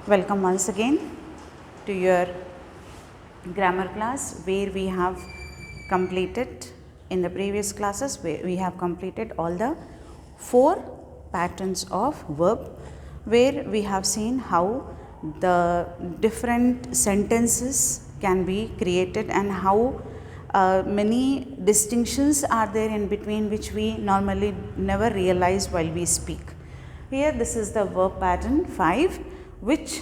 Welcome once again to your grammar class where we have completed in the previous classes where we have completed all the 4 patterns of verb where we have seen how the different sentences can be created and how many distinctions are there in between which we normally never realize while we speak. Here this is the verb pattern 5 which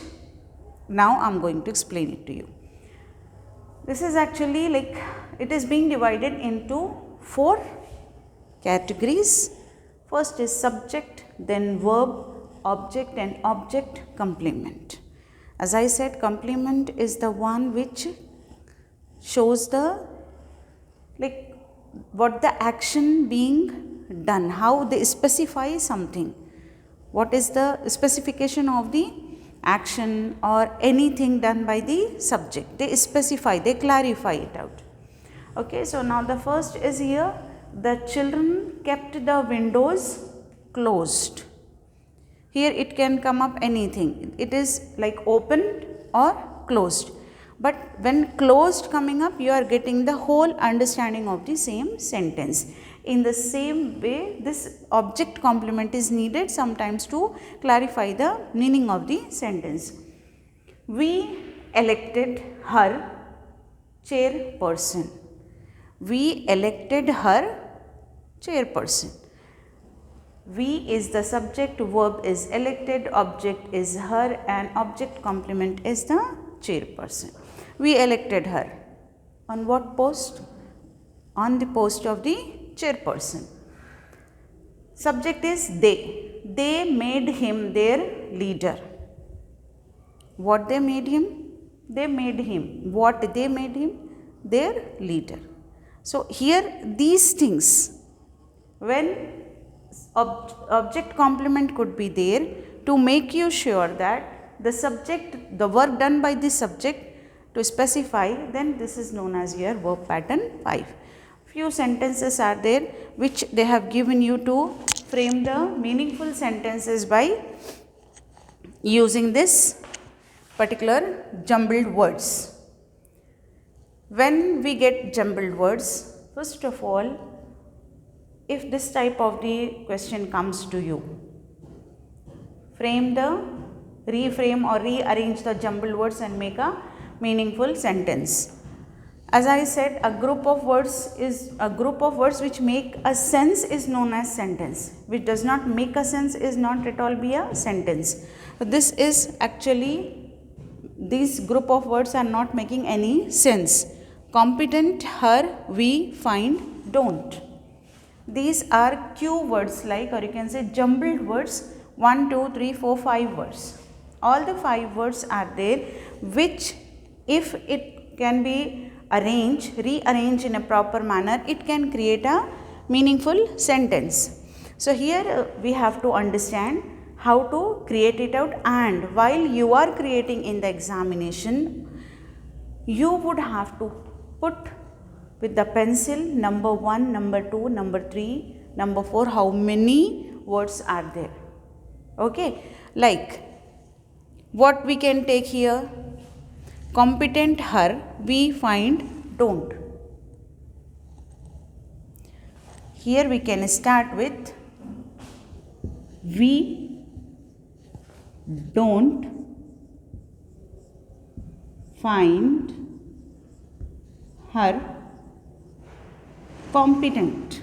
now I am going to explain it to you. This is actually like it is being divided into 4 categories. First is subject, then verb, object and object complement. As I said, complement is the one which shows the like what the action being done, how they specify something, what is the specification of the action or anything done by the subject. They specify, they clarify it out. Okay, so now the first is here, the children kept the windows closed. Here it can come up anything, it is like opened or closed, but when closed coming up you are getting the whole understanding of the same sentence. In the same way this object complement is needed sometimes to clarify the meaning of the sentence. We elected her chairperson. We elected her chairperson. We is the subject, verb is elected, object is her and object complement is the chairperson. We elected her. On what post? On the post of the chairperson. Subject is they. They made him their leader. What they made him? They made him. What they made him? Their leader. So here these things, when object complement could be there to make you sure that the subject, the work done by the subject to specify, then this is known as your verb pattern 5. Few sentences are there which they have given you to frame the meaningful sentences by using this particular jumbled words. When we get jumbled words, first of all, if this type of the question comes to you, reframe or rearrange the jumbled words and make a meaningful sentence. As I said, a group of words which make a sense is known as sentence. Which does not make a sense is not at all be a sentence. So this is actually, these group of words are not making any sense. Competent, her, we, find, don't. These are Q words like, or you can say jumbled words, 1, 2, 3, 4, 5 words. All the 5 words are there which if it can be rearranged in a proper manner, it can create a meaningful sentence. So here we have to understand how to create it out, and while you are creating in the examination, you would have to put with the pencil number 1, number 2, number 3, number 4, how many words are there. Okay, like what we can take here, competent, her, we, find, don't. Here we can start with we don't find her competent.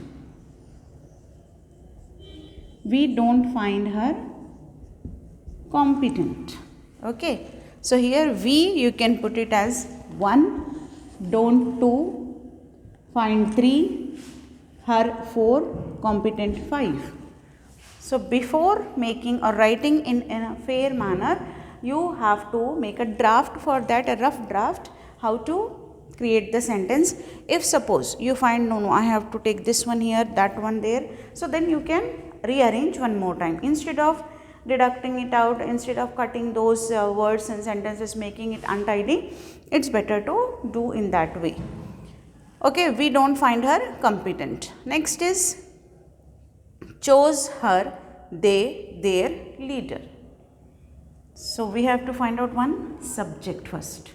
We don't find her competent. Okay. So here we, you can put it as 1, don't 2, find 3, her 4, competent 5. So before making or writing in a fair manner, you have to make a draft for that, a rough draft, how to create the sentence. If suppose you find no, I have to take this one here, that one there, so then you can rearrange one more time. Instead of deducting it out, instead of cutting those words and sentences, making it untidy, it's better to do in that way. Okay, we don't find her competent. Next is chose her, they, their leader. So we have to find out one subject first.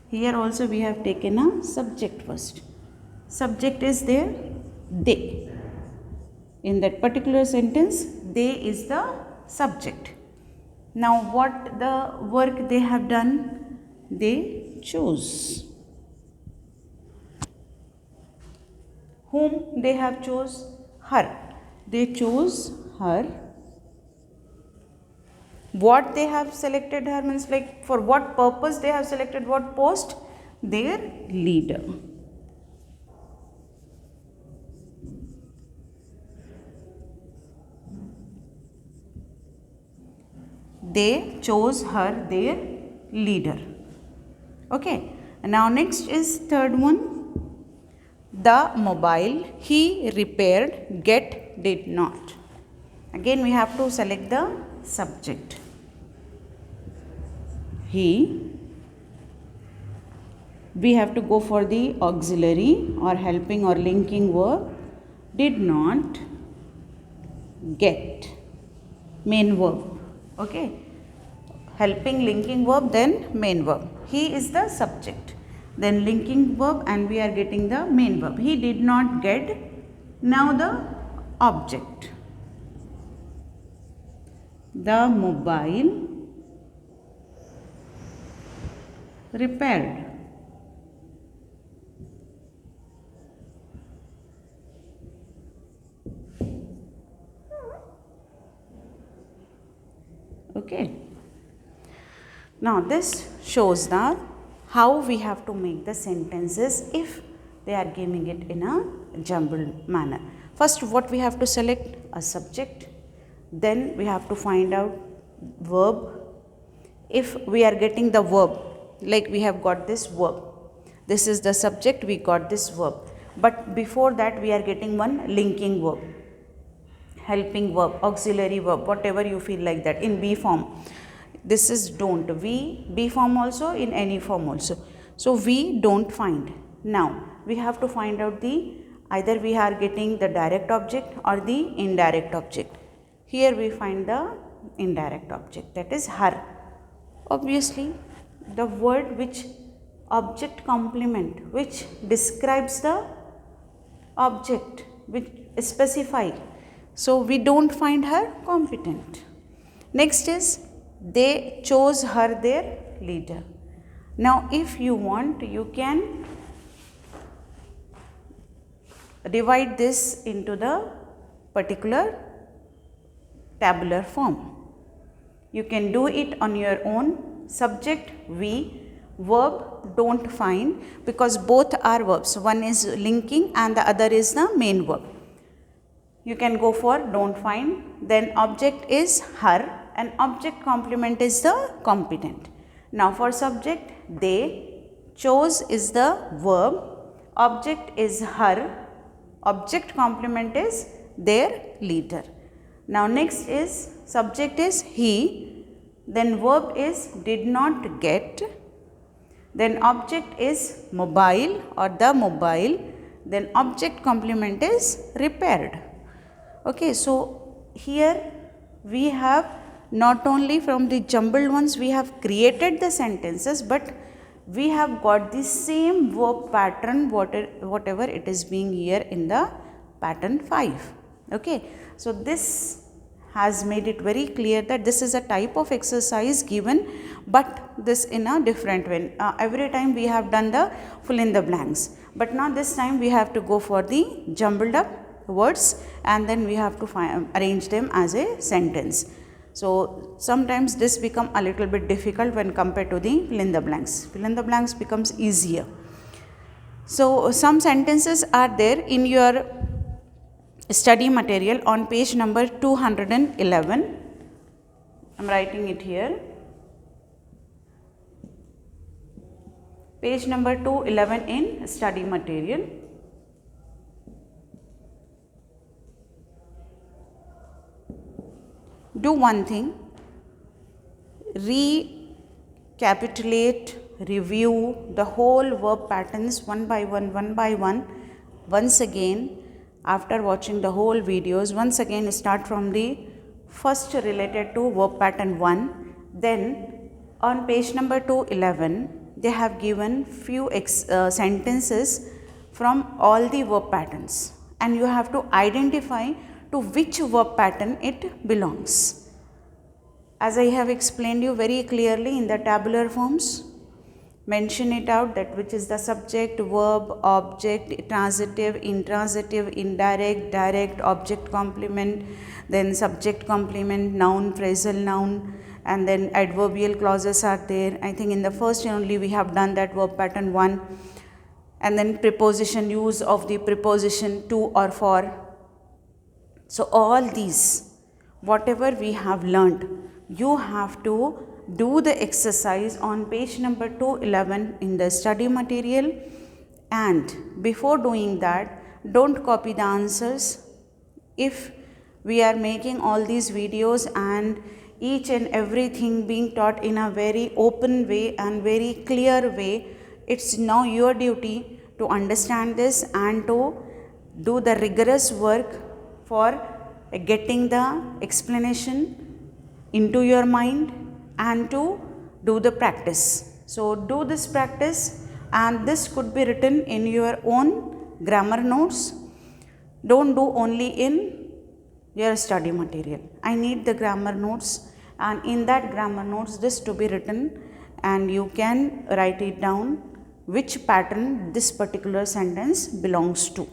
Here also we have taken a subject first. Subject is there, they. In that particular sentence, they is the subject. Now what the work they have done? They chose. Whom they have chose? Her. They chose her. What they have selected her means like for what purpose they have selected what post? Their leader. They chose her their leader. Okay. Now next is third one. The mobile he repaired, get, did not. Again we have to select the subject. He. We have to go for the auxiliary or helping or linking verb. Did not get. Main verb. Okay. Helping linking verb, then main verb. He is the subject. Then linking verb and we are getting the main verb. He did not get. Now the object. The mobile repaired. Okay. Now this shows the how we have to make the sentences if they are giving it in a jumbled manner. First what we have to select? A subject. Then we have to find out verb. If we are getting the verb, like we have got this verb. This is the subject, we got this verb. But before that we are getting one linking verb. Helping verb, auxiliary verb, whatever you feel like that in B form. This is don't. We, B form also, in any form also. So we don't find. Now we have to find out the either we are getting the direct object or the indirect object. Here we find the indirect object, that is her. Obviously the word which object complement which describes the object which specify. So we don't find her competent. Next is they chose her their leader. Now if you want, you can divide this into the particular tabular form. You can do it on your own. Subject we, verb don't find, because both are verbs. One is linking and the other is the main verb. You can go for don't find. Then object is her and object complement is the competent. Now for subject they, chose is the verb, object is her, object complement is their leader. Now next is subject is he, then verb is did not get, then object is mobile or the mobile, then object complement is repaired. Okay, so here we have not only from the jumbled ones we have created the sentences, but we have got the same verb pattern whatever it is being here in the pattern 5. Okay, so this has made it very clear that this is a type of exercise given, but this in a different way. Every time we have done the fill in the blanks, but now this time we have to go for the jumbled up words and then we have to arrange them as a sentence. So sometimes this become a little bit difficult when compared to the fill in the blanks. Fill in the blanks becomes easier. So some sentences are there in your study material on page number 211. I am writing it here. Page number 211 in study material. Do one thing, recapitulate, review the whole verb patterns one by one, once again. After watching the whole videos, once again start from the first related to verb pattern 1 Then on page number 211, they have given few sentences from all the verb patterns, and you have to identify to which verb pattern it belongs. As I have explained you very clearly in the tabular forms, mention it out, that which is the subject, verb, object, transitive, intransitive, indirect, direct, object complement, then subject complement, noun, phrasal noun, and then adverbial clauses are there. I think in the first only we have done that verb pattern 1, and then preposition, use of the preposition to or for. So all these, whatever we have learned, you have to do the exercise on page number 211 in the study material, and before doing that, don't copy the answers. If we are making all these videos and each and everything being taught in a very open way and very clear way, it's now your duty to understand this and to do the rigorous work for getting the explanation into your mind and to do the practice. So do this practice, and this could be written in your own grammar notes. Don't do only in your study material. I need the grammar notes, and in that grammar notes this to be written, and you can write it down which pattern this particular sentence belongs to.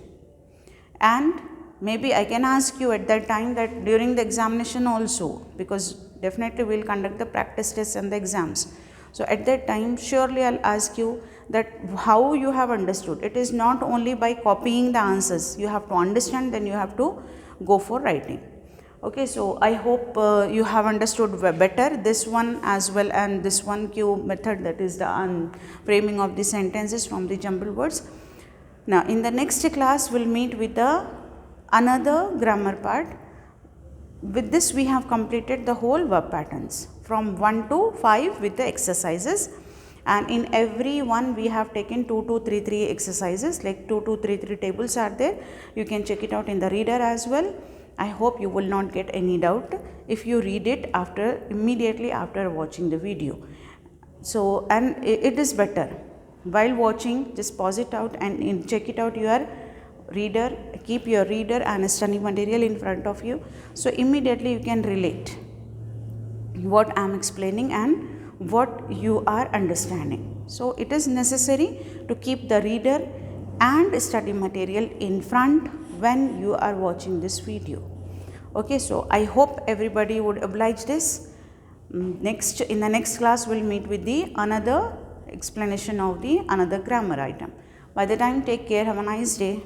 And maybe I can ask you at that time that during the examination also, because definitely we will conduct the practice tests and the exams. So at that time surely I will ask you that how you have understood. It is not only by copying the answers, you have to understand, then you have to go for writing. Okay, so I hope you have understood better this one as well, and this one Q method, that is the framing of the sentences from the jumbled words. Now in the next class we will meet with another grammar part. With this we have completed the whole verb patterns from 1 to 5 with the exercises, and in every one we have taken 2 to 3 exercises, like 2 to 3 tables are there. You can check it out in the reader as well. I hope you will not get any doubt if you read it immediately after watching the video. So, and it is better while watching, just pause it out and check it out your reader, keep your reader and study material in front of you, so immediately you can relate what I am explaining and what you are understanding. So it is necessary to keep the reader and study material in front when you are watching this video. Okay, so I hope everybody would oblige this. In the next class we will meet with the another explanation of the another grammar item. By the time, take care, have a nice day.